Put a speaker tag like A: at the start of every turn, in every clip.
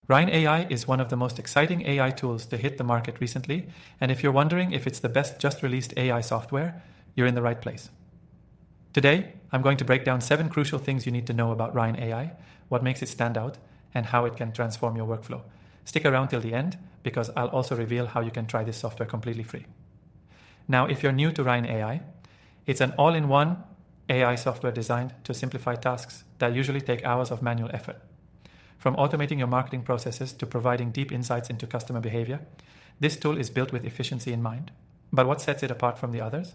A: Ryne AI is one of the most exciting AI tools to hit the market recently, and if you're wondering if it's the best just released AI software, you're in the right place. Today, I'm going to break down 7 crucial things you need to know about Ryne AI, what makes it stand out, and how it can transform your workflow. Stick around till the end, because I'll also reveal how you can try this software completely free. Now, if you're new to Ryne AI, it's an all-in-one AI software designed to simplify tasks that usually take hours of manual effort. From automating your marketing processes to providing deep insights into customer behavior, this tool is built with efficiency in mind. But what sets it apart from the others?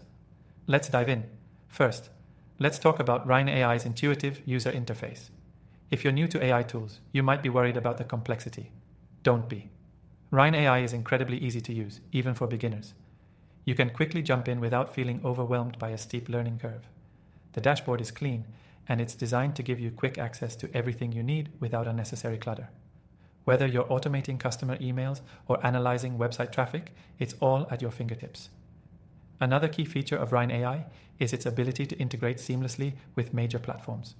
A: Let's dive in. First, let's talk about Ryne AI's intuitive user interface. If you're new to AI tools, you might be worried about the complexity. Don't be. Ryne AI is incredibly easy to use, even for beginners. You can quickly jump in without feeling overwhelmed by a steep learning curve. The dashboard is clean, and it's designed to give you quick access to everything you need without unnecessary clutter. Whether you're automating customer emails or analyzing website traffic, it's all at your fingertips. Another key feature of Ryne AI is its ability to integrate seamlessly with major platforms.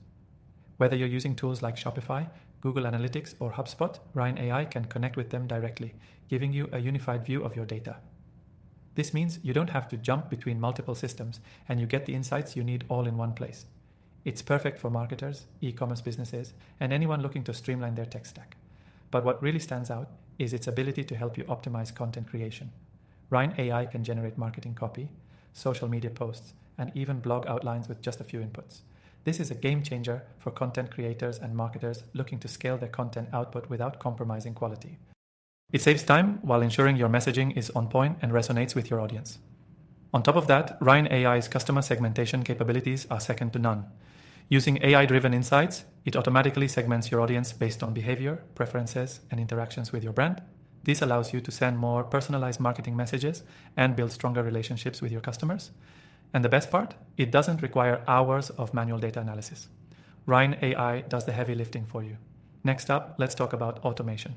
A: Whether you're using tools like Shopify, Google Analytics, or HubSpot, Ryne AI can connect with them directly, giving you a unified view of your data. This means you don't have to jump between multiple systems, and you get the insights you need all in one place. It's perfect for marketers, e-commerce businesses, and anyone looking to streamline their tech stack. But what really stands out is its ability to help you optimize content creation. Ryne AI can generate marketing copy, social media posts, and even blog outlines with just a few inputs. This is a game changer for content creators and marketers looking to scale their content output without compromising quality. It saves time while ensuring your messaging is on point and resonates with your audience. On top of that, Ryne AI's customer segmentation capabilities are second to none. Using AI-driven insights, it automatically segments your audience based on behavior, preferences, and interactions with your brand. This allows you to send more personalized marketing messages and build stronger relationships with your customers. And the best part, it doesn't require hours of manual data analysis. Ryne AI does the heavy lifting for you. Next up, let's talk about automation.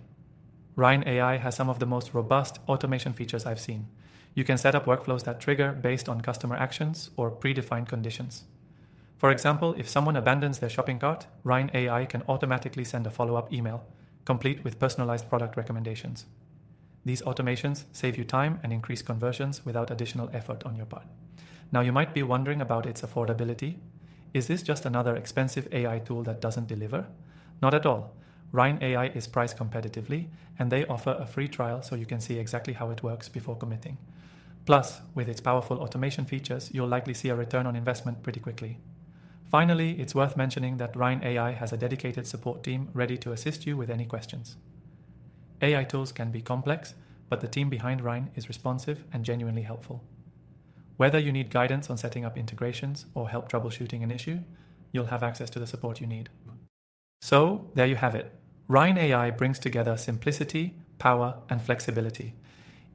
A: Ryne AI has some of the most robust automation features I've seen. You can set up workflows that trigger based on customer actions or predefined conditions. For example, if someone abandons their shopping cart, Ryne AI can automatically send a follow-up email, complete with personalized product recommendations. These automations save you time and increase conversions without additional effort on your part. Now, you might be wondering about its affordability. Is this just another expensive AI tool that doesn't deliver? Not at all. Ryne AI is priced competitively, and they offer a free trial so you can see exactly how it works before committing. Plus, with its powerful automation features, you'll likely see a return on investment pretty quickly. Finally, it's worth mentioning that Ryne AI has a dedicated support team ready to assist you with any questions. AI tools can be complex, but the team behind Ryne is responsive and genuinely helpful. Whether you need guidance on setting up integrations or help troubleshooting an issue, you'll have access to the support you need. So, there you have it. Ryne AI brings together simplicity, power, and flexibility.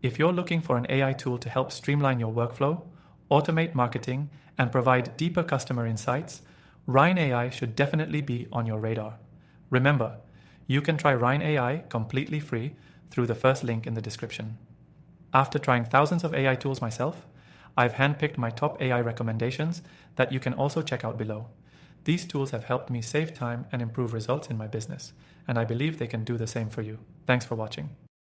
A: If you're looking for an AI tool to help streamline your workflow, automate marketing, and provide deeper customer insights, Ryne AI should definitely be on your radar. Remember, you can try Ryne AI completely free through the first link in the description. After trying thousands of AI tools myself, I've handpicked my top AI recommendations that you can also check out below. These tools have helped me save time and improve results in my business, and I believe they can do the same for you. Thanks for watching.